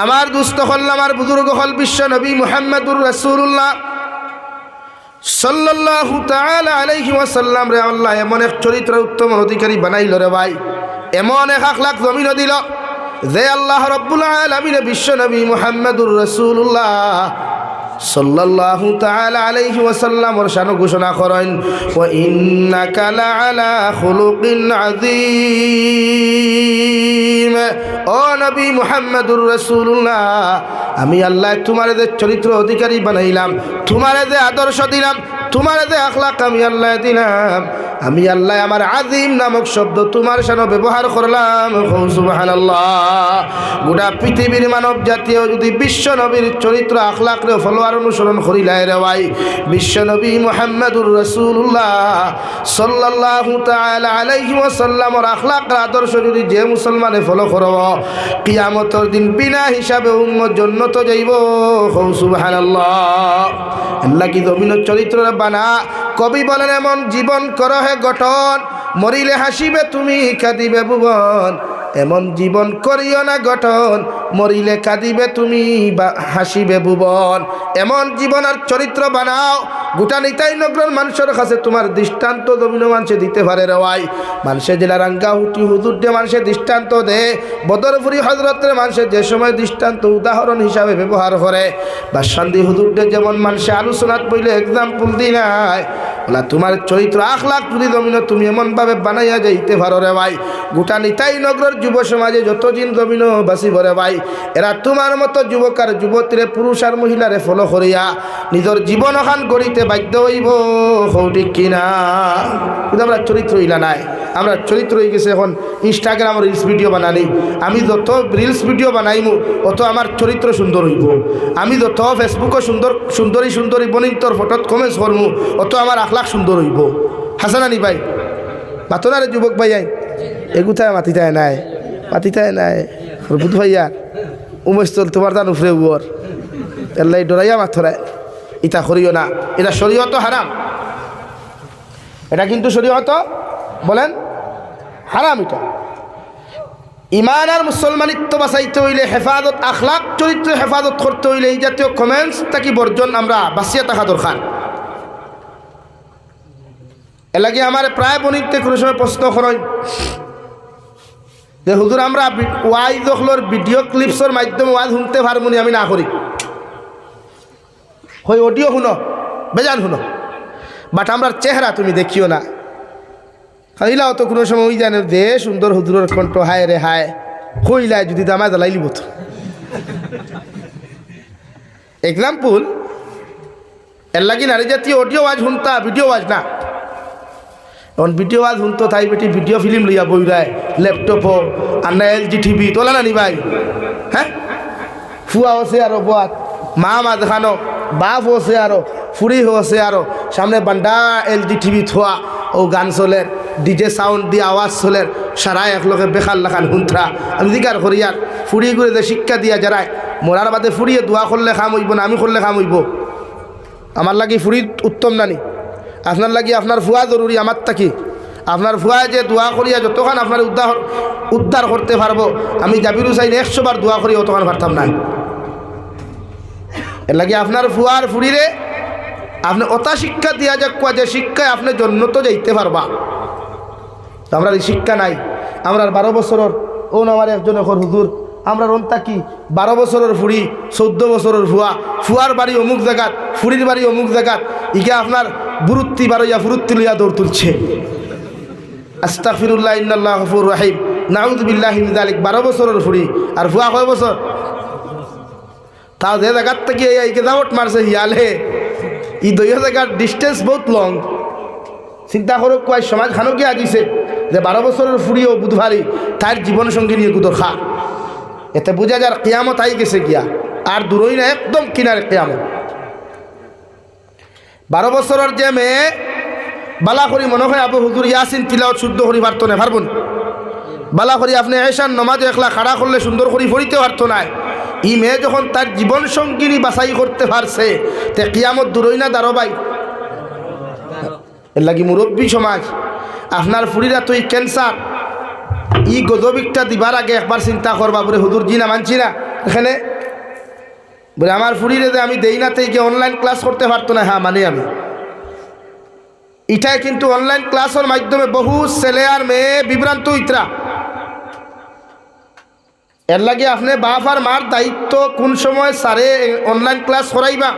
আমার দুস্থ হল আমার বুজুর্গ হল বিশ্ব নবী মুহাম্মদুর রাসূলুল্লাহ সাল্লাল্লাহু তাআলা আলাইহি ওয়াসাল্লাম রে আল্লাহ এমন এক চরিত্র উত্তম অধিকারী বানাইল রে ভাই, এমন এক আখলাক জমিন দিল যে আল্লাহ রাব্বুল আলামিন বিশ্ব নবী মুহাম্মদুর রাসূলুল্লাহ সাল্লাল্লাহু তাআলা আলাইহি ওয়াসাল্লাম ওর শান ঘোষণা করেন, ওয়া ইন্নাকা লাআলা খুলুকিন আযীম। ও নবী মুহাম্মদুর রাসূলুল্লাহ, আমি আল্লাহ তোমারে যে চরিত্র অধিকারী বানাইলাম, তোমারে যে আদর্শ দিলাম, তোমারে যে আখলাক আমি আল্লাহ দিলাম, আমি আল্লাহ আমার আজিম নামক শব্দ তোমার সামনে ব্যবহার করলাম। সুবহানাল্লাহ। গোটা পৃথিবীর মানব জাতীয় যদি বিশ্ব নবীর চরিত্র আখলাকরে ফলোয়ার অনুসরণ করিলায় রে ভাই, বিশ্ব নবী মুহাম্মদুর রাসূলুল্লাহ সাল্লাল্লাহু তাআলা আলাইহি ওয়াসাল্লামের আখলাকের আদর্শ যদি যে মুসলমানে ফলো করব, কিয়ামতের দিন বিনা হিসাবে উম্মত জান্নাত যাইব। সুবহানাল্লাহ। আল্লাহ কি জমিনের চরিত্র বানা, কবি বলেন এমন জীবন করো হে গঠন, মরিলে হাসিবে তুমি কাঁদিবে ভুবন। এমন জীবন করিও না গঠন, মরিলে কাঁদিবে তুমি বা হাসিবে ভুবন। এমন জীবন আর চরিত্র বানাও, গোটা নিতাই নগর মানুষের কাছে তোমার দৃষ্টান্ত জমিন মানুষে দিতে পারে রেওয়াই। মানুষের জেলা রাঙ্গা হুটি হুজুর দিয়ে মানুষের দৃষ্টান্ত দে, বদরপুরি হজরতের মানুষের যে সময় দৃষ্টান্ত উদাহরণ হিসাবে ব্যবহার করে, বা শান্তি হুজুর দিয়ে যেমন মানুষের আলোচনাত বইলে এক্সাম্পল দি নাই, বলা তোমার চরিত্র আখলাক যদি জমিন তুমি এমনভাবে বানাইয়া যাইতে পারো রে ভাই, গোটা নিতাই নগর যুব সমাজে যতদিন জমিন বাঁচিব রে ভাই, এরা তোমার মতো যুবক আর যুবতীরে পুরুষ আর মহিলারে ফলো করিয়া নিজের জীবন ওখান গড়িতে বাধ্য হইব। ঠিক কিনা? কিন্তু আমরা চরিত্র ইলা নাই, আমরা চরিত্র হয়ে গেছে এখন ইনস্টাগ্রাম রিলস ভিডিও বানালি। আমি যত রিলস ভিডিও বানাইমু অত আমার চরিত্র সুন্দর হইব। আমি যত ফেসবুকে সুন্দরী সুন্দরী বনিন্তর ফটোত কমেন্টস করমু অত আমার আখলাক সুন্দর হইব। হাসানানি ভাই মাতনারে যুবক ভাই এগুথায় মাতিতায় নাই, মাতিতায় নাই বুধ ভাইয়া উমেশল তোমার তার উফরে উর এল্লাই ডরাইয়া মাথরায় ইটা করিও না, এটা শরীয়ত হারাম, এটা কিন্তু শরীয়ত বলেন হারাম। এটা ইমান আর মুসলমানিত্ব বাঁচাইতে হইলে হেফাজত আখলাক চরিত্র হেফাজত করতে হইলে এই জাতীয় কমেন্টস তাকে বর্জন আমরা বাঁচিয়ে থাকা দরকার। এর লাগে আমার প্রায় বনিতে কোনো সময় প্রশ্ন করেন যে হুজুর আমরা ওয়াইজ হলোর ভিডিও ক্লিপসের মাধ্যমে ওয়াজ শুনতে পারবো নি? আমি না করি, হই অডিও শুনো বেজান শুনো, বাট আমরা চেহারা তুমি দেখিও না। খাইলাও তো কোনো সময় ওই জানে দে সুন্দর হুজুরের কণ্ঠ হায় রে হায় কইলায় যদি দামা জ্বালাই লিব তো। এক্সাম্পল এর লাগি নারী জাতীয় অডিও ওয়াজ শুনতা, ভিডিও ওয়াজ না। এখন ভিডিও ওয়াজ শুনতো তাই বেটি ভিডিও ফিল্ম লইয়া বই রায় ল্যাপটপ আর না LG টিভি তোলা না নি ভাই? হ্যাঁ, ফুয়া হসে আরো বাত মা মা দেখানো বাপ হসে আরো ফুরি হসে আরো সামনে বান্ডা LG টিভি থোয়া ও গান চলের ডিজে সাউন্ড দিয়ে আওয়াজ চলের সারা এক লোকে বেকার লাখান হুন্থরা। আমি জিকার করি আর ফুড়ি করে যে শিক্ষা দিয়া যারায় মোরার বাদে ফুড়িয়ে দোয়া করলে খাম হইব না আমি করলে খাম হইব? আমার লাগি ফুড়ি উত্তম নানি, আপনার লাগি আপনার ফুয়া জরুরি। আমার থাকি আপনার ফুয়ায় যে দোয়া করিয়া যতক্ষণ আপনার উদ্ধার করতে পারবো, আমি জাবির হুসাইন 100 বার দোয়া করি অতক্ষণ পারতাম না। এর লাগে আপনার ফুয়ার ফুড়িরে আপনি অতা শিক্ষা দিয়া যাক যে শিক্ষায় আপনি জন্নত যাইতে পারবা। আমরা এই শিক্ষা নাই। আমরা 12 বছরের ও আমার একজন এখন হুজুর আমরা রন্তা কি 12 বছরের ফুড়ি 14 বছরের ফুয়ার বাড়ি অমুক জায়গাত, ফুড়ির বাড়ি অমুক জায়গাত, ইকে আপনার বুরুত্তি বারোয়া ফুরুত্তি লইয়া দৌড় তুলছে। আস্তাগফিরুল্লাহ ইন্নাল্লাহ গফুর রহিম নাউযু বিল্লাহি মিন যালিক। 12 বছরের ফুড়ি আর ফুয়া কয় বছর? তাও যে জায়গার থেকে এইকে দাওয়াত মারছে হিয়ালে ই 2 জায়গার ডিস্টেন্স বহুত লং। চিন্তা করো কয় সমাজ খানো গিয়া দিছে যে 12 বছরের ফুড়িও বুধবারই তার জীবন সঙ্গী নিয়ে গুদর খা। এতে বোঝা যার কিয়ামত আই গেছে গিয়া, আর দূরই না, একদম কিনারে কিয়ামত। 12 বছরের যে মেয়ে বালা করি মনে হয় আবু হুজুর ইয়াসিন তিলাওয়াত শুদ্ধ করি পারতো না, পারবো না। বালা করি আপনি এশার নমাজ একলা খাড়া করলে সুন্দর করি পড়িতে পারতো না। ই মেয়ে যখন তার জীবন সঙ্গিনী বাছাই করতে পারছে তে কিয়ামত দূরই না দাঁড়ো ভাই। এর লাগি মুরব্বী সমাজ আপনার ফুড়িরা তুই ক্যান্সার ই গজবিকটা দিবার আগে একবার চিন্তা করবা বলে হুজুর জি না মানছি না এখানে বলে আমার ফুরিরে যে আমি দেই না থেকে অনলাইন ক্লাস করতে পারতো না। হ্যাঁ মানি আমি, এটাই কিন্তু অনলাইন ক্লাসের মাধ্যমে বহু ছেলে আর মেয়ে বিভ্রান্ত ইতরা। এর লাগে আপনি বাপ আর মার দায়িত্ব কোন সময় সারে অনলাইন ক্লাস করাইবা,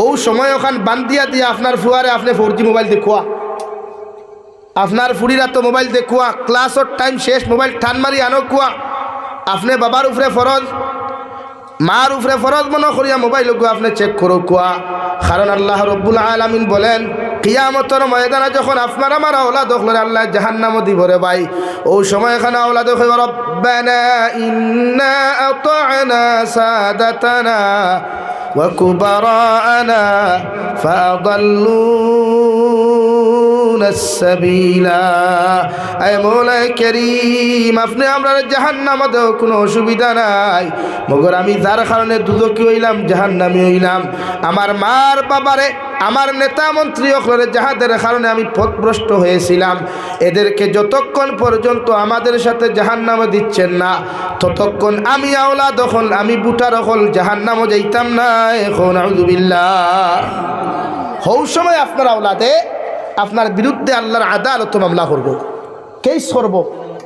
ও সময় ওখান বান্ধিয়া দিয়া আপনার ফুয়ারে আপনি 4G মোবাইল দেখুয়া, আপনার ফুরিরা তো মোবাইল দেখুয়া, ক্লাসের টাইম শেষ মোবাইল টান মারি আনো কুয়া। আপনি বাবার উপরে ফরজ, মার উপরে ফরজ মনে করিয়া মোবাইল গো আপনি চেক করো কুয়া। কারণ আল্লাহ রব্বুল আলামিন বলেন কিয়ামতের ময়দানে যখন আপনার আমার আওলাদ হলে আল্লাহ জাহান্নামে দিব রে ভাই, ও সময় এখানে আওলাদ কইবা রব্বানা ইন্না আতা'না সাদাতানা ওয়া কুবারানা ফাআদাল্লুনা সাবিলা। আয় মওলাই করিম, আপনি আমরা জাহান্নামে দেও কোনো অসুবিধা নাই, মগর আমি যার কারণে দুদকি হইলাম জাহান্নামী হইলাম, আমার মার বাবারে আমার নেতা মন্ত্রী অখলরে যাহাদের কারণে আমি পথভ্রষ্ট হয়েছিলাম, এদেরকে যতক্ষণ পর্যন্ত আমাদের সাথে জাহান্নামে দিচ্ছেন না ততক্ষণ আমি আওলা দখল আমি বুটার অকল জাহান্নামে যাইতাম না। এখন আউযুবিল্লাহ। হৌ সময় আপনার আওলাদে আপনার বিরুদ্ধে আল্লাহর আদালত মামলা করব, কেস করব,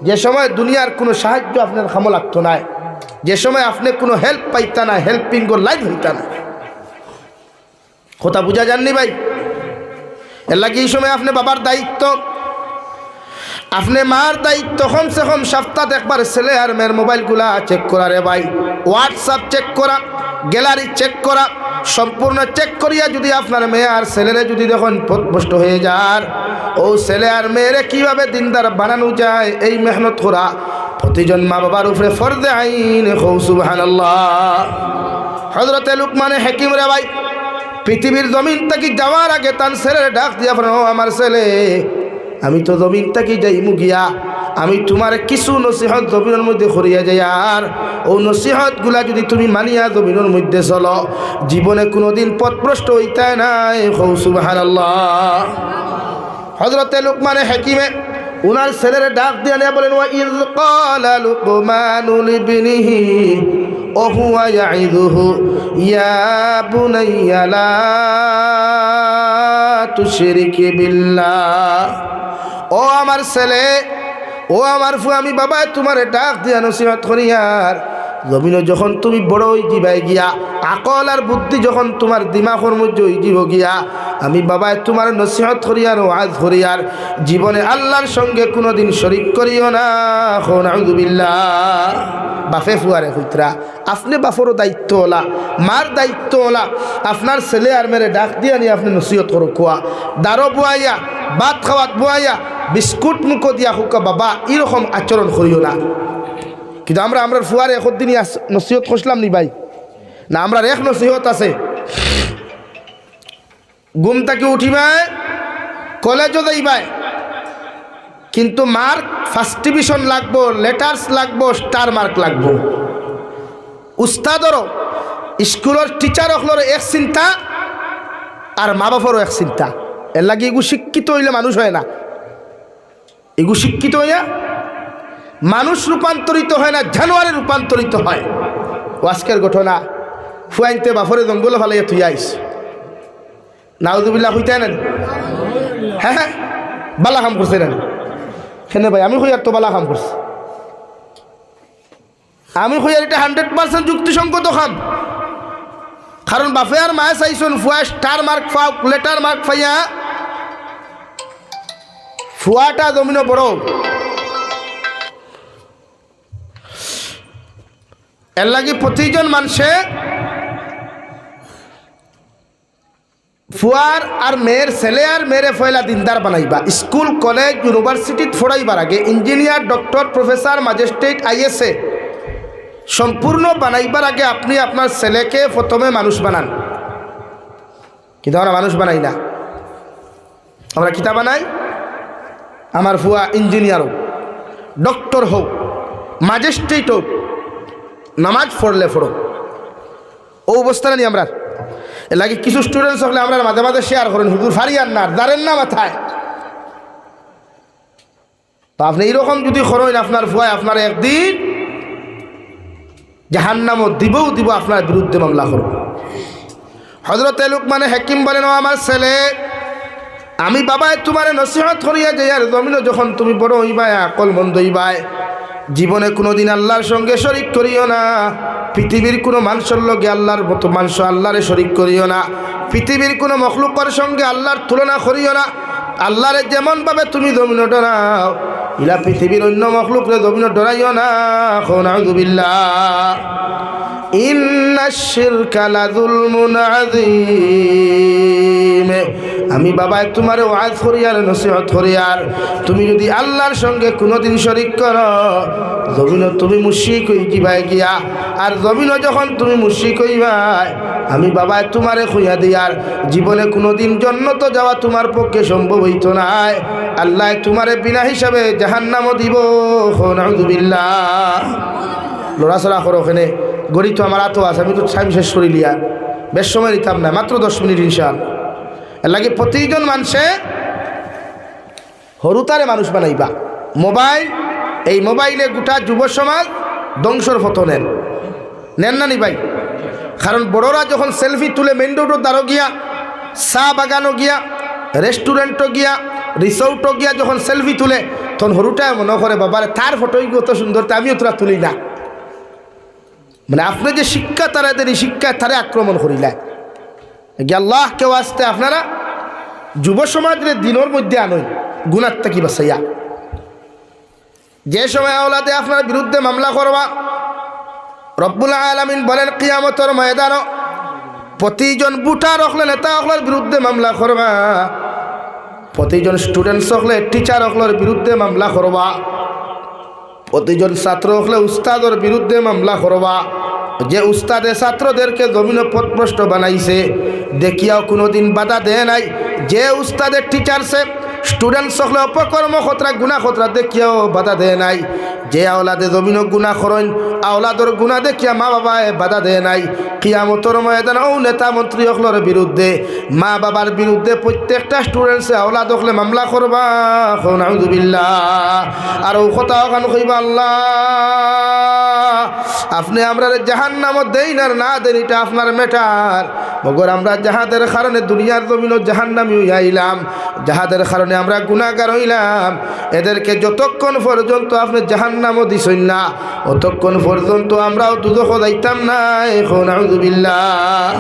যে সময় দুনিয়ার কোনো সাহায্য আপনার কামে লাগতো না, যে সময় আপনি কোনো হেল্প পাইতা না, হেল্পিং লাইফ হইতা না। কথা বুঝা যাননি ভাই? এর লাগে এই সময় আপনি বাবার দায়িত্ব, আপনি মার দায়িত্ব কমসে কম সপ্তাহে একবার ছেলে আর মেয়ের মোবাইলগুলা চেক করা রে ভাই, হোয়াটসঅ্যাপ চেক করা, গ্যালারি চেক করা, সম্পূর্ণ চেক করিয়া যদি আপনার মেয়ে আর ছেলেরে যদি দেখুন পথভ্রষ্ট হয়ে যার, ও ছেলে আর মেয়েরে কীভাবে দিনদার বানানো যায় এই মেহনত করা প্রতিজন মা বাবার উপরে ফরজে আইন। সুবহানাল্লাহ। হযরতে লুকমান হাকিম রে ভাই পৃথিবীর জমিন থেকে যাওয়ার আগে তার ছেলের ডাক দিয়া বলেন, ও আমার ছেলে, আমি তো জমিন থেকে যাইমু গিয়া, আমি তোমার কিছু নসিহত জমিনের মধ্যে করিয়া যাই, আর ও নসিহতগুলা যদি তুমি মানিয়া জমিনের মধ্যে চলো জীবনে কোনোদিন পথভ্রষ্ট হইতে নাই। সুবহানাল্লাহ। হযরতে লুকমান হাকিমে উনার ছেলের ডাক দিয়া নিয়ে বলেন, ওয়া ইয ক্বালা লুকমানু লিবনিহি ওয়া হুয়া ইয়াইযুহু ইয়া বুনাইয়া লা তুশরিক বিল্লাহ। ও আমার ছেলে, ও আমার ফু, আমি বাবা তোমার ডাক দিয়া নসিহত করিয়ার জমিনে যখন তুমি বড় হয়ে যাবাই গিয়া, আকল আর বুদ্ধি যখন তোমার দিমাগের মধ্যে হয়ে যাব গিয়া, আমি বাবা তোমার নসিহত করিয়ার ওয়াজ করিয়ার জীবনে আল্লাহর সঙ্গে কোনোদিন শরীক করিও না। নাউযুবিল্লাহ। বাপে ফুয়ারে খুতরা, আপনি বাপরও দায়িত্ব ওলা, মার দায়িত্ব ওলা, আপনার ছেলে আর মেরে ডাক দিয়া নিয়ে আপনি নসিহত করো, খোয়া দারো বুয়াইয়া, ভাত খাওয়াত বুয়াইয়া, বিস্কুট মুখ দিয়া হুকা বাবা এরকম আচরণ করিও না। কিন্তু আমরা ফুয়ারে একদিনই নসিহত করছিলাম নি ভাই? না, আমরা এক নসিহত আছে, ঘুম থেকে উঠিবাই, কলেজও যাইবাই, কিন্তু মার্ক ফার্স্ট ডিভিশন লাগবো, লেটার্স লাগবো, স্টার মার্ক লাগবো। উস্তাদরও স্কুলের টিচার হলর এক চিন্তা আর মা বাপরও এক চিন্তা। এর লাগে এগু শিক্ষিত হইলে মানুষ হয় না, এগু শিক্ষিত হইয়া মানুষ রূপান্তরিত হয় না, জানোয়ারে রূপান্তরিত হয়। ও আজকের ঘটনা, ফুয়াইনতে বাপরে জঙ্গল ফালাইয়া থুই আইস, নাউযুবিল্লাহ হইতে নেন। হ্যাঁ হ্যাঁ, বালা কাম করছে নেন সেনে ভাই, আমি হইয়ার তো বালা কাম করছি, আমি হইয়ার এটা 100% যুক্তিসঙ্গত কাম। কারণ বাপে আর মায়ে চাইছেন ফুয়া স্টার মার্ক পাও, লেটার মার্ক পাইয়া ফুয়াটা জমিন বড়। এর লাগে প্রতিজন মানুষে ফুয়ার আর মেয়ের ছেলে আর মেয়েরে ফয়লা দিনদার বানাইবা। স্কুল কলেজ ইউনিভার্সিটিত পড়াইবার আগে engineer, doctor, professor, magistrate, ISA সম্পূর্ণ বানাইবার আগে আপনি আপনার ছেলেকে প্রথমে মানুষ বানান। কিন্তু আমরা মানুষ বানাই না, আমরা কিতা বানাই? আমার ফুয়া ইঞ্জিনিয়ার হোক, ডক্টর হোক, ম্যাজিস্ট্রেট হোক, নামাজ পড়লে পড়ো, ও অবস্থা নেই আমরা। এর লাগে কিছু স্টুডেন্টস হলে আমরা মাঝে মাঝে শেয়ার করেন, হুজুর ফারিয়ান না, দাঁড়েন না মাথায়। তো আপনি এইরকম যদি করেন, আপনার ফুয়ায় আপনার একদিন জাহান্নামও দিবও দিব, আপনার বিরুদ্ধে মামলা করব। হযরতে লুকমান হাকিম বলেন, ও আমার ছেলে, আমি বাবায় তোমারে নসিহত করিয়া যাই, আর জমিনে যখন তুমি বড় হইবাই, আকল মন্দ হইবাই, জীবনে কোনোদিন আল্লাহর সঙ্গে শরিক করিও না। পৃথিবীর কোনো মানুষের লগে আল্লাহর মতো মানুষ আল্লাহরে শরিক করিও না। পৃথিবীর কোনো মখলুকের সঙ্গে আল্লাহর তুলনা করিও না। আল্লাহরে যেমনভাবে তুমি জমিনে ডরাও, ইলা পৃথিবীর অন্য মখলুকরে জমিনে ডরাইও না। নাউযু বিল্লাহ। ইন্নাশ শিরকা লাযুলমুন আযীম। আমি বাবা তোমারে ওয়াজ করি আর নসিহত করি, আর তুমি যদি আল্লাহর সঙ্গে কোনোদিন শরিক করো, জমিনে তুমি মুশরিক হই যাবাই গিয়া। আর জমিনে যখন তুমি মুশরিক হইবাই, আমি বাবা তোমারে খুইয়া দিই, আর জীবনে কোনোদিন জান্নাতে যাওয়া তোমার পক্ষে সম্ভব হইত না। আল্লাহ তোমারে বিনা হিসাবে জাহান্নামও দিব। নাউযু বিল্লাহ। লড়াচড়া করো, ওখানে গড়ি তো আমার আতো আছে, আমি তো টাইম শেষ করি লিয়া, বেশ সময় নিতাম না, মাত্র 10 মিনিট ইনশাআল্লাহ। এর লাগে প্রতিজন মানুষে হরুতারে মানুষ বানাইবা। মোবাইল, এই মোবাইলে গোটা যুব সমাজ ধ্বংসর পথনের নেন না নি ভাই। কারণ বড়রা যখন সেলফি তুলে মেইন রোডের দ্বারও গিয়া, চা বাগানও গিয়া, রেস্টুরেন্টও গিয়া, রিসোর্টও গিয়া যখন সেলফি তুলে, তখন হরুটায় মনে করে বাবারে তার ফটোই কত সুন্দর, তা আমিও তোরা তুলি না। মানে আপনি যে শিক্ষা তারা দেন, এই শিক্ষায় তারে আক্রমণ করিলেন। আল্লাহ কেউ আসতে আপনারা যুব সমাজের দিনের মধ্যে আনই গুনার থেকে বাঁচাইয়া। যে সময় আওলাদে আপনার বিরুদ্ধে মামলা করবা, রব্বুল আলামিন বলেন কিয়ামতের ময়দানও প্রতিজন বুটার হকলে নেতা হকলের বিরুদ্ধে মামলা করবা, প্রতিজন স্টুডেন্টস হকলে টিচার হকলের বিরুদ্ধে মামলা করবা, প্রতিজন ছাত্র হকলে উস্তাদের বিরুদ্ধে মামলা করবা। যে উস্তাদে ছাত্রদেরকে জমিনে পথভ্রষ্ট বানাইছে দেখিয়াও কোনোদিন বাধা দেয় নাই, যে উস্তাদের টিচারসে স্টুডেন্টস হকলে অপকর্ম খতরা গুণা খতরা দেখিয়াও বাধা দেয় নাই, যে আওলাদে জমিনও গুণা করেন আওলাদর গুণা দেখিয়া মা বাবায় বাধা দেয় নাই, কিয়ামতের ময়দানে ও নেতা মন্ত্রী হকলের বিরুদ্ধে, মা বাবার বিরুদ্ধে প্রত্যেকটা স্টুডেন্টসে আওলাদ হকলে মামলা করবা। নাউযু বিল্লাহ। আর ও কথা ওখান কইবা, আল্লাহ আপনি আমরা জাহান্নামত দেই না দেন, এটা আপনার ম্যাটার। মগর আমরা যাহাদের কারণে দুনিয়ার জমিন জাহান্নামী হইলাম, যাহাদের কারণে আমরা গুনাহগার হইলাম, এদেরকে যতক্ষণ পর্যন্ত আপনি জাহান্নামও দিছেন না, অতক্ষণ পর্যন্ত আমরাও দুজখ যাইতাম না। এখন নাউযু বিল্লাহ।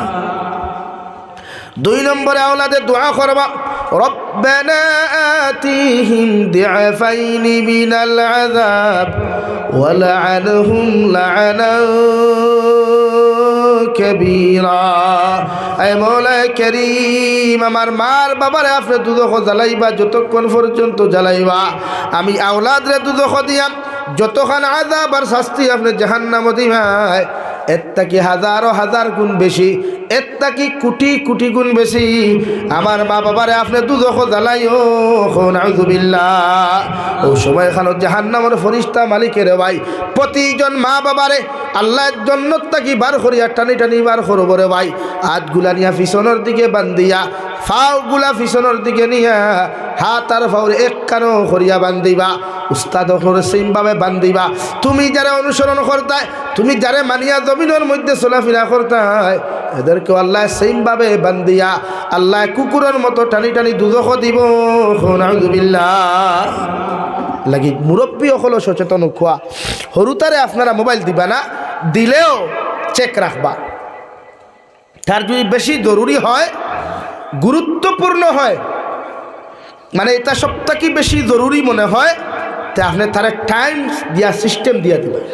2 নম্বরে আওলাদে দোয়া করবা, রব্বানা আতিহিম দিআফাইনি মিনাল আযাব ওয়া লা'আনহুম লা'নান কাবীরা। আয় মওলা কারীম, আমার মার বাবারে আপনি দুজখ জ্বালাইবা, যতক্ষণ পর্যন্ত জ্বালাইবা আমি আওলাদরে দুজখ দিয়াম, যতক্ষণ আযাব আর শাস্তি আপনি জাহান্নামে দিবাই, এর থেকে হাজারো হাজার গুণ বেশি, এর থেকে কোটি কোটি গুণ বেশি আমার মা বাবারে আপনি দুজখ জ্বালাইও। নাউযু বিল্লাহ। ও সময় খানো জাহান্নামের ফরিস্তা মালিকের ভাই প্রতিজন মা বাবারে আল্লাহ জান্নাত থেকে বার করিয়া টানি টানি বার করব রে ভাই। হাতগুলা নিয়া পিছনের দিকে বান্ধিয়া, ফাওগুলা পিছনের দিকে নিয়া, হাত আর ফাউরে এক কানো করিয়া বান্ধিবা, উস্তাদ হকলের সেইভাবে বান্ধিবা। তুমি যারা অনুসরণ করতায়, তুমি যারা মানিয়া জমিনের মধ্যে চলাফেরা করতায়, এদেরকেও আল্লাহ সেইভাবে বান্ধিয়া আল্লাহ কুকুরের মতো টানি টানি দুজখ দিব। নাউযু বিল্লাহ। লাগি মুরব্বী হলো সচেতন খোয়া, হরুতারে আপনারা মোবাইল দিবা না, দিলেও চেক রাখবা। তার যদি বেশি জরুরি হয়, গুরুত্বপূর্ণ হয়, মানে এটা সবথেকে বেশি জরুরি মনে হয়, তা আপনি তারা টাইম দিয়া সিস্টেম দিয়া দিবেন।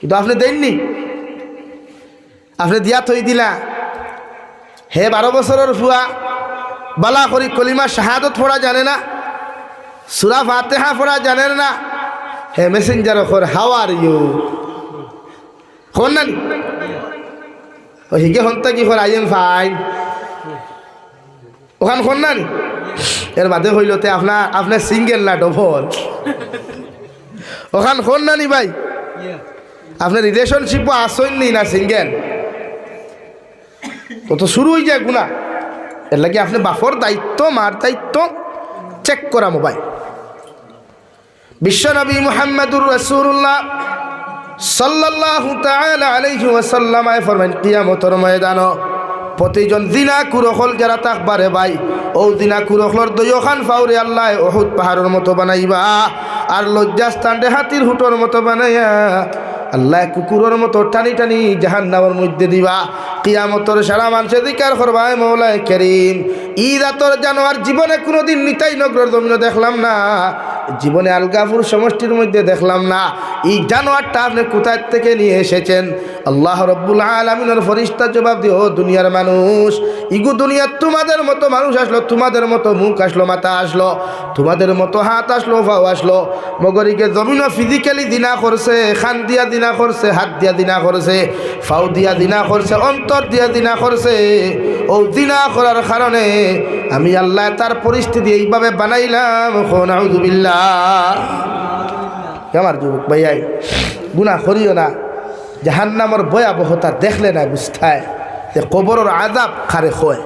কিন্তু আপনি দেননি, আপনি দিয়া থই দিলা, হে 12 বছরের ফুয়া বালা করি কলিমা শাহাদত পড়া জানে না, সূরা ফাতিহা পড়া জানে না, হে মেসেঞ্জার খর হাউ আর ইউ কোন না ও হিগে হন্তা কি খর আই এম ফাইন ওখান কোন না এর বাদে হইলতে আপনার সিঙ্গেল না ডবল ওখান কোন না নি ভাই, আপনার রিলেশনশিপও আসেন নি না সিঙ্গেল, তো শুরু হয়ে যায় গুণা। এর লাগে আপনি বাপর দায়িত্ব মার দায়িত্ব চেক করা মোবাইল। বিশ্বনবী মুহাম্মদুর রাসূলুল্লাহ সাল্লাল্লাহু তাআলা আলাইহি ওয়াসাল্লাম ফরমান কিয়ামতের ময়দান প্রতিজন জিনাকুর হল যারা তাকবারে ভাই ও জিনাকুর হলর দয়খান ফাউরে আল্লাহ উহুদ পাহাড়ের মতো বানাইবা আর লজ্জাস্থান হাতির হুটোর মতো বানাইয়া আল্লাহ কুকুরের মতো টানি টানি জাহান্নামের মধ্যে দিবা। কিয়ামতের সারা মানুষে জিকার করবা মৌলায়ে কারীম ইরাতর জানোয়ার জীবনে কোনোদিন নিতাই নগর জমিনে দেখলাম না, জীবনে আলগাপুর সমষ্টির মধ্যে দেখলাম না। এই জানোয়ারটা আপনি কোথায় থেকে নিয়ে এসেছেন? আল্লাহ রব্বুল আলামিনের ফেরেশতা জবাব দিয়ে ও দুনিয়ার মানুষ, ইগু দুনিয়ার তোমাদের মতো মানুষ আসলো, তোমাদের মতো মুখ আসলো, মাথা আসলো, তোমাদের মতো হাত আসলো, পাও আসলো, মগরিকে জমিনও ফিজিক্যালি দিনা করছে, খান দিয়া দিনা করছে, হাত দিয়া দিনা করছে, ফাও দিয়া দিনা করছে, অন্তর দিয়া দিনা করছে। ও দিনা করার কারণে আমি আল্লাহ তার পরিস্থিতি এইভাবে বানাইলাম। নাউযুবিল্লাহ। আমার যুবক ভাইয়াই গুনাহ করিও না, জাহান্নামের ভয়াবহতা দেখলে না বুঝতায় যে কবরের আযাব খারে হয়।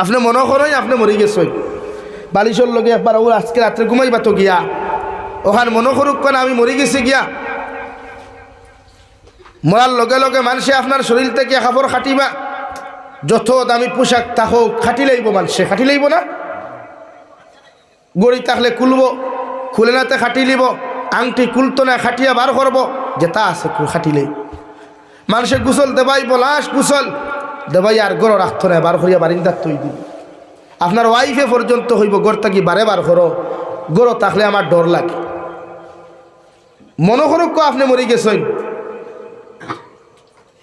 আপনি মনে করেন আপনি মরে গেছেন, বালিশের লগে একবার ও আজকে রাত্রে ঘুমাইবা তো গিয়া ওখানে মনে করুক কেন আমি মরে গেছি গিয়া। মরার লগে লগে মানুষে আপনার শরীর থেকে কাপড় খাটিবা, যত দামি পোশাক থাকুক খাটি লইব, মানুষে খাটি লইব না? গড়ি থাকলে খুলব, খুলে নাতে খাটি লিব, আংটি খুলতো না খাটিয়া বার করব, যেটা আছে খাটিলেই। মানুষে গুসল দেবাই বলাস গুসল দেবাই আর গড় রাখতো না, বার করিয়া বারিন্দার তৈ দিব। আপনার ওয়াইফে পর্যন্ত হইব গড় থাকি বারে বার করো, গড় থাকলে আমার ডর লাগে। মনে করুক আপনি মরে গেছেন,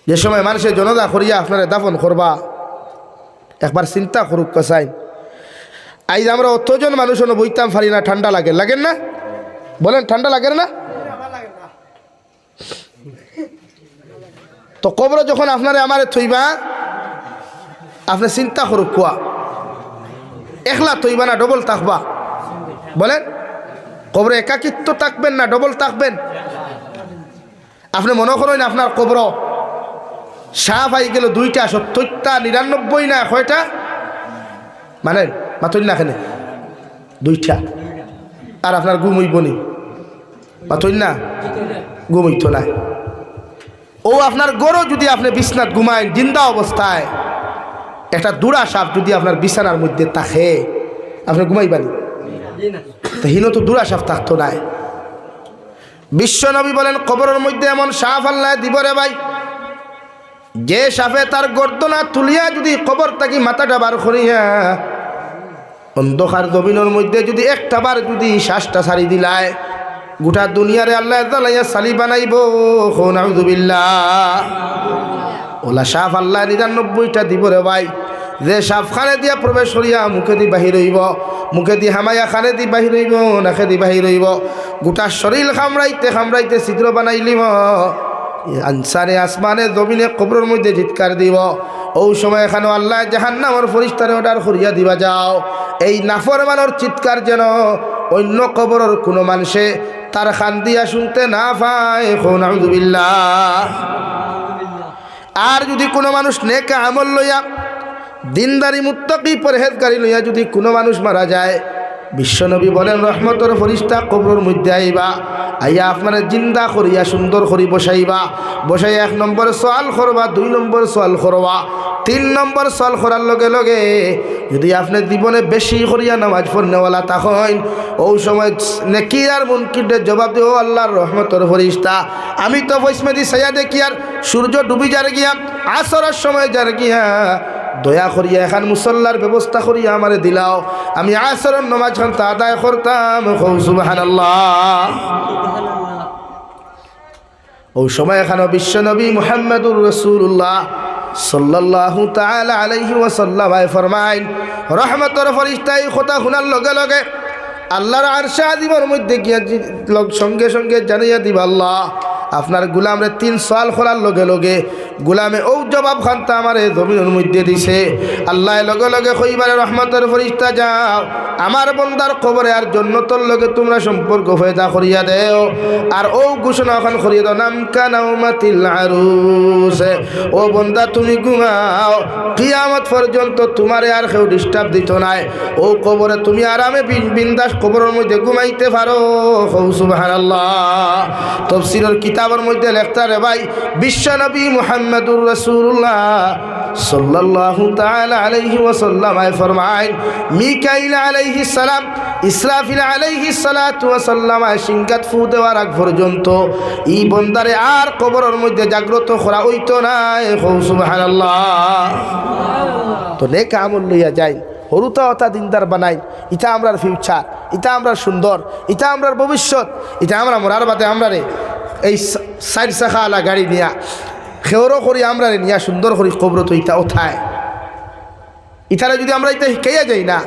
যে সময় মানুষের জনদা করিয়া আপনারা দাফন করবা একবার চিন্তা করুক কসাই। আজ আমরা অতজন মানুষ বইতাম পারি না, ঠান্ডা লাগে, লাগেন না? বলেন ঠান্ডা লাগে না? তো কবর যখন আপনারা আমারে থইবা আপনি চিন্তা করুক কোয়া, একলা থইবা না ডবল থাকবা? বলেন কবরে একাকিত্ব থাকবেন না ডবল থাকবেন? আপনি মনে করেন আপনার কবর সাপ আই গেল 2টা 70টা 99 না কয়টা মানে মাতই না কেন 2টা, আর আপনার ঘুম হইব নি? মাতই না ঘুম হইতো না। ও আপনার গরু যদি আপনি বিছনাত ঘুমায় জিন্দা অবস্থায় একটা দুরা সাপ যদি আপনার বিছানার মধ্যে থাকে আপনি ঘুমাইবানি? তো হিনো তো দুরা সাপ থাকতো না। বিশ্বনবী বলেন কবরের মধ্যে এমন সাপ আল্লাহ দিব রে ভাই, যে সাপে তার গর্দনা তুলিয়া যদি কবর থাকি মাথাটা বার করিয়া অন্ধকার জমিনের মধ্যে যদি একটা বার যদি শ্বাসটা ছাড়ি দিলায় গোটা দুনিয়ারে আল্লাহ জ্বালাইয়া সালি বানাইব। নাউযুবিল্লাহ। ওলা সাপ আল্লাহ 99টা দিব রে ভাই। যে সাপ খানে দিয়া প্রবেশ করিয়া মুখে দি বাহির হইব, মুখে দি হামাইয়া খানে দি বাহির হইব, নাকে দি বাহির হইব, গোটা শরীর খামড়াইতে খামড়াইতে ছিদ্র বানাইলিব, আনসারে আসমানে জমিনে কবরের মধ্যে চিৎকার দিব। ও সময় এখানে আল্লাহ জাহান্নামের ফেরেশতারে অর্ডার করিয়া দিবা যাও এই নাফরমানের চিৎকার যেন অন্য কবরের কোনো মানুষে তার খান দিয়া শুনতে না পায়। নাউযুবিল্লাহ। আর যদি কোনো মানুষ নেক আমল লইয়া দিনদারি মুত্তাকি পরহেজগারি লইয়া যদি কোনো মানুষ মারা যায়, বিশ্বনবী বলেন রহমতের ফেরেশতা কবরের মধ্যে আইবা, আইয়া আপনারা জিন্দা করিয়া সুন্দর করি বসাইবা, বসাই 1 নম্বর সওয়াল করবা, 2 নম্বর সওয়াল করবা, 3 নম্বর সওয়াল করার লগে লগে যদি আপনি জীবনে বেশি করিয়া নামাজ পড়নেওয়ালা তখন ওই সময় নেকি আর মুনকিরের জবাব দেও আল্লাহর রহমতের ফেরেশতা আমি তো বৈষ্ণবী সাইয়া দেখি আর সূর্য ডুবি যার গিয়া আসরের সময় যার গিয়া দয়া করিয়া এখন মুসল্লার ব্যবস্থা করিয়া আমারে দিলাও, আমি আসরের নামাজ খানটা আদায় করতাম। সুবহানাল্লাহ। ওই সময় এখানে বিশ্বনবী মুহাম্মদুর রাসূলুল্লাহ সাল্লাল্লাহু তাআলা আলাইহি ওয়াসাল্লাম ফরমাইন রহমতের ফেরেশতা এই কথা শোনার লগে লগে আল্লাহর আরশে আজিমের মধ্যে গিয়া সঙ্গে সঙ্গে জানাইয়া দিবা আল্লাহ আপনার গুলামরে 3 সওয়াল করার লগে লগে গুলামে ও জবাব খানতা আমারে জমিনের মধ্যে দিছে। আল্লাহ লগে লগে কইবারে রহমতের ফেরেশতা যাও আমার বান্দার কবরে আর জান্নাতের লগে তোমরা সম্পর্ক পয়দা করিয়া দেও। আর ও ঘোষণা ওখান করিয়া দাও নাম কানাউমাতিল আরুস, ও বান্দা তুমি ঘুমাও, কিয়ামত পর্যন্ত তোমারে আর কেউ ডিস্টার্ব দিত নাই। ও কবরে তুমি আরামে বিন্দাস কবরের মধ্যে ঘুমাইতে পারো। সুবহানাল্লাহ। তাফসীরের কিতাবের মধ্যে লেখতা রে ভাই, বিশ্বনবী মুহাম্মদুর রাসূলুল্লাহ সাল্লাল্লাহু তাআলা আলাইহি ওয়াসাল্লাম ফরমায়, মিকাইল আলাইহিস সালাম, ইসরাফিল আলাইহিস সালাতু ওয়াসাল্লাম সিংগাত ফু দেওয়ার আগ পর্যন্ত এই বান্দারে আর কবরের মধ্যে জাগ্রত করা হইতো না। সুবহানাল্লাহ। তো নেক আমল লইয়া যাই, হরুতা অতা দিনদার বানাই, ইটা আমরার ফিউচার, ইটা আমরার সুন্দর, ইটা আমরার ভবিষ্যৎ, ইটা আমরা মরার বাদে আমরা রে এই 4 চাকা আলা গাড়ি নিয়া খেওরও করি আমরা রে নিয়া সুন্দর করি কবর তো ইটা ওঠায়। ইটারে যদি আমরা ইটা শিখাইয়া যাই না,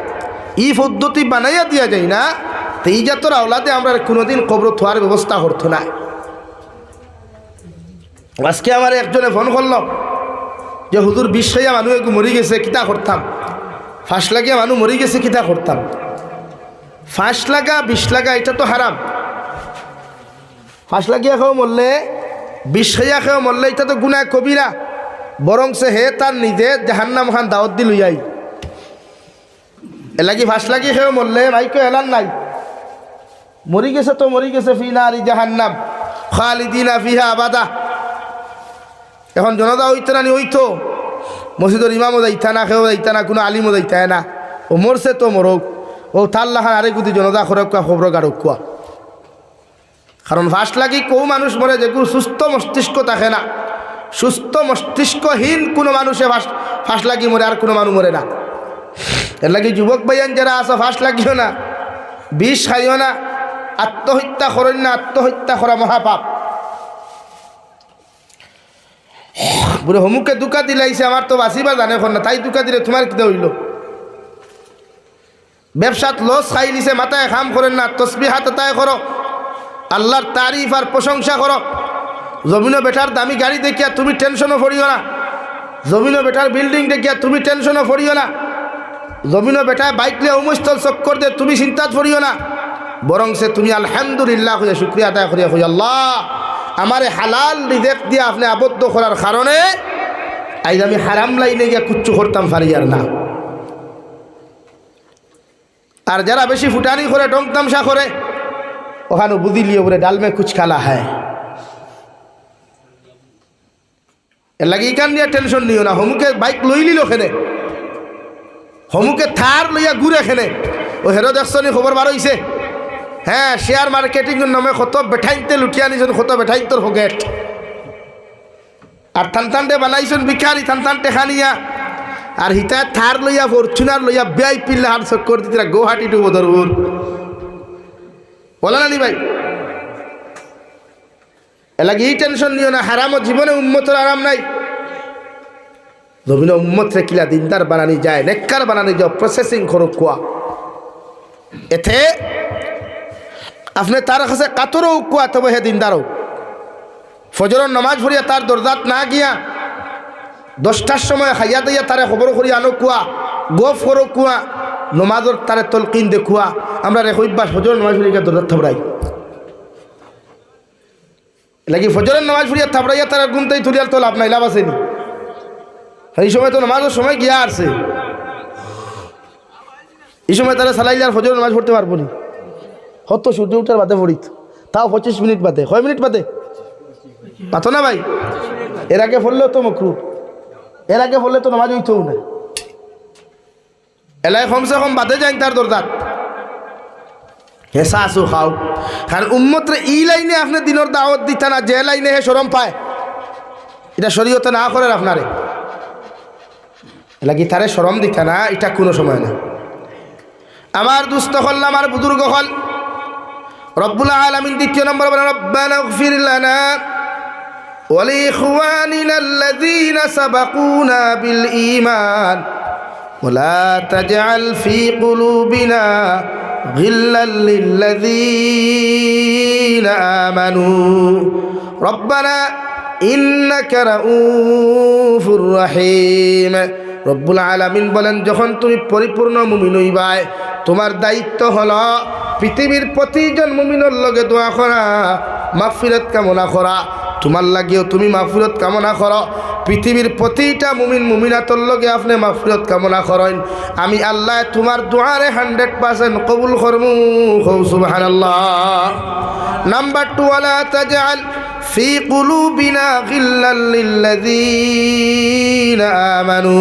ই পদ্ধতি বানাইয়া দিয়া যাই না, তো এই জাতর আওলাদে আমরা কোনোদিন কবর থোয়ার ব্যবস্থা করতো না। আজকে আমার একজনে ফোন করল যে হুজুর 20 মানুষ একটু মরি গেছে, কিতা করতাম? 5 লাগিয়া মানুষ মরি গেছে, কিতা করতাম? 5 লাগা 20 লাগা এটা তো হারাম। 5 লাগিয়া খেয়েও মরলে, 20 খাইয়া খেয়েও মরলে এটা তো গুনাহ কবিরা। বরং সে হে তার নিজে জাহান্নাম খান দাওয়াত দি লইয়াই। এলাকি 5 লাগি খেয়েও মরলে ভাইকে এলান নাই, মরি গেছে তো মরি গেছে, ফি নারি জাহান্নাম খালিদিনা ফিহা আবাদা। এখন জনতা হইতে না নি হইতো, মসজিদের ইমামও যাইতা না, খেয়েও যাইতা না, কোনো আলিমও যাইতা না। ও মরছে তো মরক, ও তাল্লাহান আরেক গুদি জনতা খরক খবর গাড়ক কুয়া। কারণ 5 লাগি কেউ মানুষ মরে যেগুলো সুস্থ মস্তিষ্ক থাকে না। সুস্থ মস্তিষ্কহীন কোনো মানুষে 5 লাগি মরে, আর কোনো মানুষ মরে না। এর লাগি যুবক ভাইয়ান যারা আছে 5 লাগিও না, 20 খাইও না, আত্মহত্যা করেন না। আত্মহত্যা করা মহাপাপ। বুড়ো হমুকে দুকা দিলাইছে, আমার তো বাঁচিবার জানে না, তাই দুকা দিলে তোমার কিতা হইল? ব্যবসাত লস খাই নিছে, মাথায় খাম করেন না, তসবিহাত তাই করো, আল্লাহর তারিফ আর প্রশংসা করো। জমিনো বেটার দামি গাড়ি দেখিয়া তুমি টেনশনও পড়িও না, জমিনো বেটার বিল্ডিং দেখিয়া তুমি টেনশনও পড়িও না, জমিনো বেটায় বাইক লিয়ে উমস্থল চক্কর দিয়ে তুমি চিন্তাত পড়িও না। বরং সে তুমি আলহামদুলিল্লাহ হইয়া শুক্রিয়া আদায় করিয়া হই, আল্লাহ আমারে হালাল রিজেক দিয়ে আপনি আবদ্ধ করার কারণে আজ আমি হারাম লাইনে গিয়া কুচ্ছু করতাম পারি আর না। আর যারা বেশি ফুটানি করে ডং তামসা করে, ওখানে বুঝি লিয়ে বলে ডাল মে কুছ খালা হ্যায়। এর লাগে ইকান নিয়ে টেনশন নিও না। হমুকে বাইক লই লিল খেনে, হমুকে থার লইয়া ঘুরে খেনে। ও হেরো দেখছনি খবর বার হইছে, হ্যাঁ শেয়ার মার্কেটিং নামে কত বেঠাইতে লুটিয়া নিছেন, কত বেঠাইতর ফগেট। আর থানথানটে বানাইছেন বিখারি, থানথান টেখা নিয়া। আর হিতায় থার লইয়া ফরচুনার লইয়া বেআই পিল্লা হার চক্কর দিতে গৌহাটি টু বদরপুর। বলা নানি ভাই? এলাকি এই টেনশন নিও না। হারামও জীবনে উম্মতের আরাম নাই। জমিনে উম্মত রেখিলা দিনদার বানানি যায়, নেককার বানানি যায়, প্রসেসিং করো কুয়া। এতে আপনি তার কাছে কাতরও কুয়া, তবে হে দিনদারও। ফজরের নামাজ পড়িয়া তার দরজাত না গিয়া 10টার সময় খাইয়া দিয়া তারে খবর করিয়া আনো কুয়া, গফ করো কুয়া, নমাজর তারে তলকিন দেখুয়া। আমরা রেখইবাস ফজরের নামাজ পড়িয়া দরজাত থাবড়াই লাগি, ফজরের নামাজ পড়িয়া থাবড়াইয়া তারা গুমতেই তুলিয়াল তো লাভ নাই, লাভ আসেনি। এই সময় তো নামাজের সময় গিয়া আসছে, এই সময় তারা সালাইলে আর ফজরের নামাজ পড়তে পারবো না। হতো সূর্য উঠার বাদে পড়িত, তাও 25 মিনিট বাদে। কয় মিনিট বাদে পাতো না ভাই? এর আগে পড়লেও তো মকরু, এর আগে পড়লে তো নামাজ হইতেও না। এলাই কমসে কম বাদে যাই তার দরজাত হেসা আসু খাও। কারণ উম্মতরে ই লাইনে আপনি দিনের দাওয়াত দিতা না, যে লাইনে হে শরম পায়, এটা শরীয়তে না করেন আপনারে লাগি তারে শরম দিতা না, এটা কোনো সময় না। আমার দুস্থ হল, আমার বুজুর্গ হল, রব্বুল আলামিন 2 নম্বর বলেন রব্বানা ইগফির লানা ওয়া লিইখওয়ানিনা আল্লাযীনা সাবাকুনা বিল ঈমান ওয়া লা তাজআল ফী কুলুবিনা গিল্লাল লিল্লাযীনা আমানু রব্বানা ইন্নাকা রাউফুর রহিম। রব্বুল আলামিন বলেন, যখন তুমি পরিপূর্ণ মুমিন হইবাই, তোমার দায়িত্ব হলো পৃথিবীর প্রতিজন মুমিনের লগে দোয়া করা, মাগফিরাত কামনা করা। তোমার লাগেও তুমি মাগফিরাত কামনা করো, পৃথিবীর প্রতিটা মুমিন মুমিনাতর লগে আপনি মাগফিরাত কামনা করেন। আমি আল্লাহ তোমার দোয়ারে 100% কবুল করমু। সুবহানাল্লাহ। নাম্বার 2, ওয়ালা তাজআল ফি কুলুবিনা গিল্লাল লিল্লাযীনা আমানু।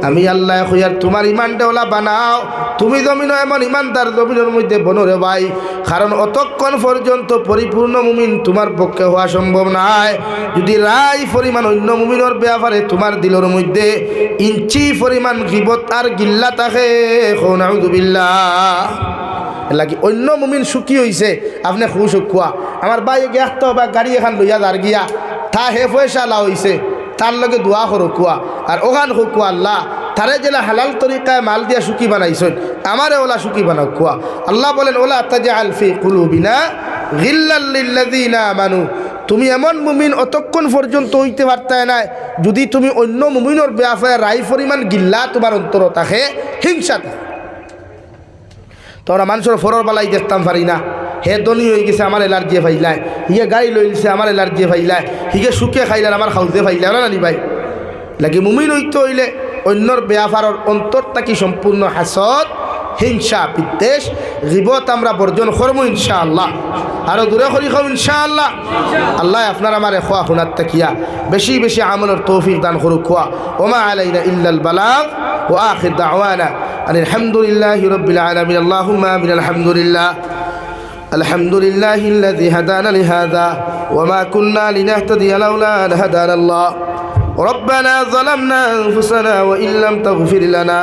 আমি আল্লাহ কইয়ার তোমার ঈমানটাওয়ালা বানাও। তুমি জমিন এমন ঈমানদার জমিনের মধ্যে বনরে ভাই, কারণ অতক্ষণ পর্যন্ত পরিপূর্ণ মুমিন তোমার পক্ষে হওয়া সম্ভব নয় যদি রাই পরিমাণ অন্য মুমিনের ব্যাপারে তোমার দিলের মধ্যে ইঞ্চি পরিমাণ গীবত আর গিল্লা থাকে। নাউযুবিল্লাহ। লাগি অন্য মুমিন সুখী হয়েছে, আপনি খুশ খুয়া আমার ভাই গেত বা গাড়ি এখান লইয়া যার গিয়া তা হে পয়সা লা হয়েছে, তার লগে দোয়া করো কুয়া আর ওখান কুয়া আল্লাহ তারে জেলা হালাল তরিকায় মাল দিয়া সুখী বানাইছেন, আমারে ওলা সুখী বানাও কুয়া। আল্লাহ বলেন, ওলা তাজআল ফি কুলুবিনা গিল্লাল লিল্লাযীনা আমানু। তুমি এমন মুমিন অতক্ষণ পর্যন্ত হইতে পারতে না যদি তুমি অন্য মুমিনের ব্যাপারে রাই পরিমাণ গিল্লা তোমার অন্তর থাকে, হিংসা থাকে। তোরা মানুষের ফরর বালাই দেখতাম পারি না, হে ধনী হয়ে গেছে আমার এলার্জি ফাইলায়, হিগে গাড়ি লইছে আমার এলার্জি ফাইলায়, হিগে সুখে খাইলার আমার খাউতে ফাইলায় না নি ভাই। লাগে মুমিন হইতে হইলে অন্যর ব্যাপারের অন্তর থাকি সম্পূর্ণ হাসদ, হিংসা, বিদ্বেষ, গীবত আমরা বর্জন করবো ইনশাআল্লাহ। আরো দূরে করি খাও ইনশাআল্লাহ। আল্লাহ আপনার আমার খোয়া খুনার তাকিয়া বেশি বেশি আমলের তৌফিক দান করুক। খোয়া ওমা আলাইনা ইল্লাল বালাগ ওয়া আখির দাওয়ানা আনিল হামদুলিল্লাহি রাব্বিল আলামিন। আল্লাহুম্মা আমিন। আলহামদুলিল্লাহ আলহামদুলিল্লাহিল্লাযী হাদানা লিহাযা ওয়া মা কুন্না লিনাহতাদিয়া লাউলা আন হাদানা আল্লাহ। ربنا ظلمنا أنفسنا وإن لم تغفر لنا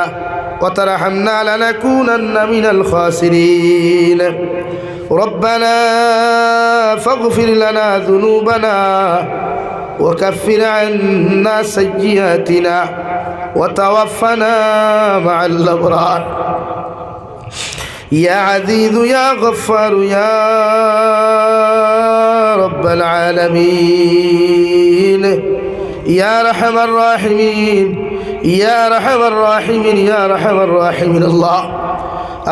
وترحمنا لنكونن من الخاسرين. ربنا فاغفر لنا ذنوبنا وكفر عنا سيئاتنا وتوفنا مع الأبرار. يا عزيز يا غفار يا رب العالمين يا رحم الراحمين يا رحم الراحمين يا رحم الراحمين. الله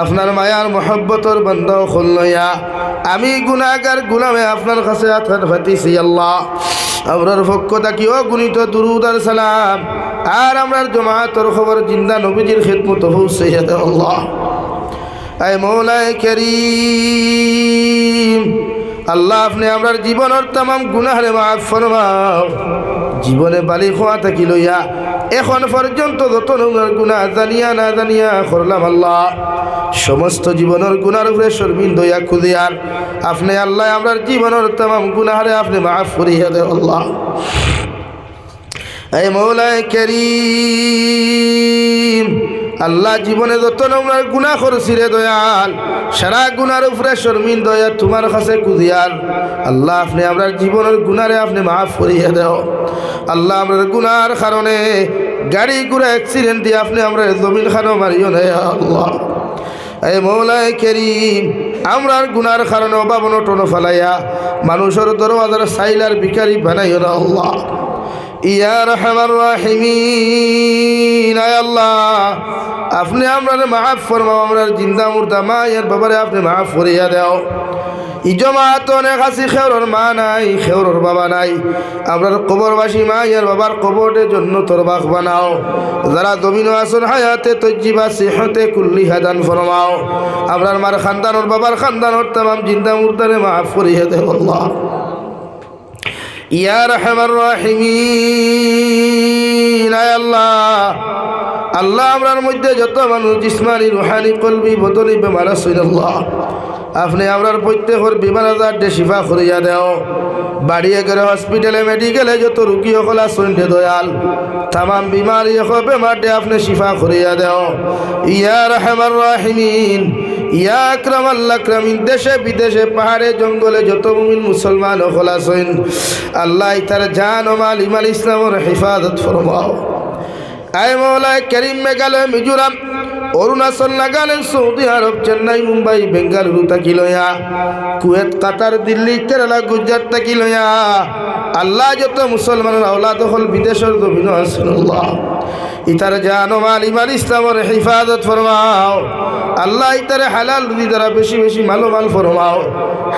আপনার মায়ার মহব্বতর বান্দা খুললয়া আমি গুনাহগার গুলামে আপনার কাছে হাত পাতিছি। আল্লাহ আমরার পক্ষ থাকি অগণিত দুরূদ আর সালাম আর আমরার জামাতের খবর জিন্দা নবীজির খিদমত পৌঁছাইয়া দাও। আল্লাহ আয় মওলাই করিম, আল্লাহ আপনি আমরার জীবনের तमाम গুনাহরে মাফ ফরমাও। জীবনে বালিগ হওয়া থাকি লইয়া এখন পর্যন্ত যত গুনাহ জানিয়া না জানিয়া করলাম, আল্লাহ সমস্ত জীবনের গুনার উপরে শর্মিন্দ হইয়া খুদিয়ার আপনি আল্লাহ আমরার জীবনের तमाम গুনাহরে আপনি মাফ করিয়া দেও। আল্লাহ এ মওলাই করিম, আল্লাহ জীবনে যত আমরা গুনাহ করছি রে দয়াল, সারা গুনার উপরে শর্মিন্দ হইয়া তোমার কাছে খুদিয়ার আল্লাহ আপনি আমরার জীবনের গুনারে আপনি মাফ করিয়া দেও। আল্লাহ আমরার গুনার কারণে গাড়ি ঘোড়া অ্যাক্সিডেন্ট দিয়ে আপনি আমরা জমিন খানো মারিও না। আল্লাহ এ মওলাই করিম, আমরার গুনার কারণে অভাব অনটন ফালাইয়া মানুষের দরওয়াজার সাইলার ভিখারি বানাইও না। আল্লাহ ইয়া রহমান রাহিমিন, আয় আল্লাহ আপনি আমরা মাফ ফরমাও। আমরার জিন্দা মুর্দা মায়ের বাবারে আপনি মাফ করিয়া দেও। ইজমাত অনেক আছি, খেওরর মা নাই, খেওরর বাবা নাই। আমরার কবরবাসী মায়ের বাবার কবরের জন্য তোর বাখ বানাও। যারা জমিন আসন হায়াতে তজ্জিবা সিহতে কুল্লি হাদান ফরমাও। আমরার মার খানদানোর বাবার খানদানোর तमाम জিন্দা মুর্দারে মাফ করিয়া দেও। আল্লাহ ইয়া রহমান রাহিমিন, আয় আল্লাহ আল্লাহ আমরার মধ্যে যত মানুষ জিসমানি রুহানি কলবি বদনি বেমার আছে, আল্লাহ আপনি আমরার প্রত্যেকের বিমার আজার শিফা করিয়া দেও। বাড়িয়ে গেলে হসপিটালে মেডিকেলে যত রুগী সকল আছেন দয়াল तमाम বিমারি বেমারটে আপনি শিফা করিয়া দেও। ইয়া রহমান রাহিমিন, ইয়া আকরামাল আকরামিন, দেশে বিদেশে পাহাড়ে জঙ্গলে যত মুমিন মুসলমান সকল আছেন আল্লাহ তার জান ও মাল ইমান ইসলামের হেফাজত ফরমাও। আয় মওলাই করিম, মেঘালয়, মিজোরাম, অরুণাচল, নাগাল্যান্ড, সৌদি আরব, চেন্নাই, মুম্বাই, বেঙ্গালুরু থাকি লইয়া, কুয়েত, কাতার, দিল্লি, কেরালা, গুজরাট থাকি লইয়া আল্লাহ যত মুসলমানের আওলাদ হল বিদেশের জমিন আছেন আল্লাহ ইতার জান ও মাল ইমান ইসলামের হিফাজত ফরমাও আল্লাহ, ইতারে হালাল রুজি দ্বারা বেশি বেশি মাল ফরমাও,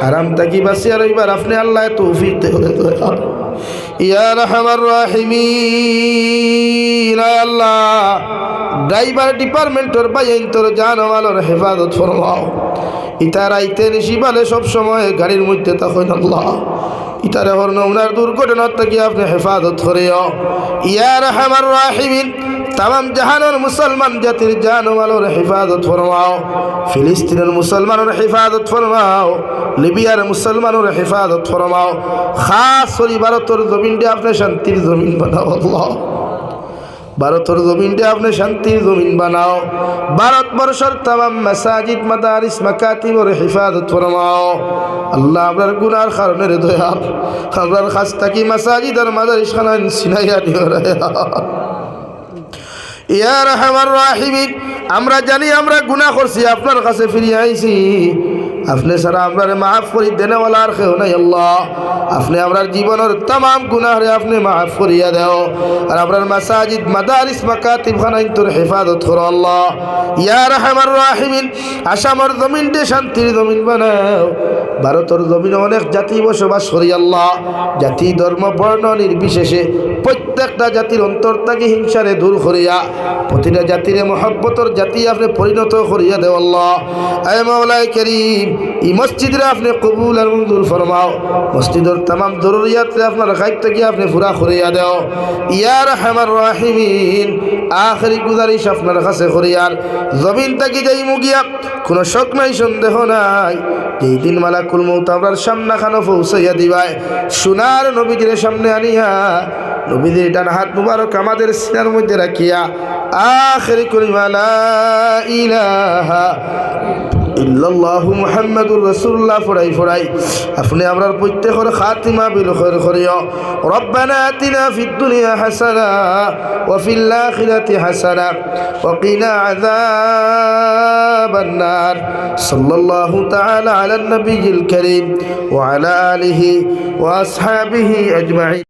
হারাম থাকি বাঁচিয়া রইবার আপনি আল্লাহ তৌফিক দেন ইয়া রাহমার রাহিমিন। আল্লাহ ড্রাইভার ডিপার্টমেন্টের বাইন তোর জান ও মালের হেফাজত ফরমাও, ইতার আইতে নিশি বালে সব সময় গাড়ির মধ্যে তখন আল্লাহ ইতারে হরণ উনার দুর্ঘটনার থেকে আপনি হেফাজত করিও ইয়া রাহমার রাহিমিন। তাম জাহানের মুসলমান জাতির জান ও মালের হেফাজত ফরমাও, ফিলিস্তিনের মুসলমানের হেফাজত ফরমাও, লিবিয়ার মুসলমানের হেফাজত ফরমাও, খাস করে ভারতের জমিনটা আপনি শান্তির জমিন বানাও আল্লাহ, ভারতের জমিনটা আপনি শান্তির জমিন বানাও, ভারতবর্ষের তাম মাসাজিদ মাদারিস মাকাতিবের হেফাজত ফরমাও আল্লাহ। আপনার গুনার কারণে রে দয়াল আপনার খাস থাকি মাসাজিদ আর মাদারিস খানা সিনাইয়া দিও রে ইয়া রাহমার রাহিমিন। আমরা জানি আমরা গুনাহ করছি, আপনার কাছে ফিরে আইছি, আপনি সারা আমরা মাফ করি দেনেওয়ালা আর কেউ নাই আল্লাহ। আপনি আমার জীবনের तमाम গুনাহ রে আপনি মাফ করিয়া দাও, আর আপনার মাসাজিদ মাদারিস মাকাতিব খানাইন তোর হেফাজত করো আল্লাহ ইয়া রাহমার রাহিমিন। আসামের জমিনটা শান্তির জমিন বানাও, ভারতের জমিনে অনেক জাতি বসবাস করি আল্লাহ, জাতি ধর্ম বর্ণ নির্বিশেষে প্রত্যেকটা জাতির অন্তর থেকে হিংসারে দূর করিয়া প্রতিটা জাতিরে মহব্বতর জাতি আপনি পরিণত করিয়া দেও আল্লাহ। আয় মাওলায়ে কারীম, এই মসজিদরে আপনি কবুল আর মঞ্জুর ফরমাও, মসজিদের तमाम জরুরিয়াত আপনার দায়িত্ব কি আপনি পুরা করিয়া দেও ইয়া রাহমার রাহিমিন। আখেরি গুজারিশ আপনার কাছে করিয়ার জমিন থেকে যাই মুগিয়া কোনো শক নাই সন্দেহ নাই, যেই দিন মালাকুল মউত আপনার সামনে খানো পৌঁছাইয়া দিবাই, সোনার নবীজির সামনে আনিয়া নবীজির ডান হাত মুবারক আমাদের সিনার মধ্যে রাখিয়া আখেরি কলিমা লা ইলাহা ইল্লাল্লাহু মুহাম্মাদুর রাসূলুল্লাহ ফরাই আপনি আমরার প্রত্যেকের খাতিমা বিল খায়র করিও। রব্বানা আতিনা ফিদ দুনিয়া হাসানা ওয়া ফিল আখিরাতি হাসানা ওয়া কিনা আযাবান নার। সাল্লাল্লাহু তাআলা আলা নবিয়িল কারীম ওয়া আলা আলিহি ওয়া আসহাবিহি আজমাইন।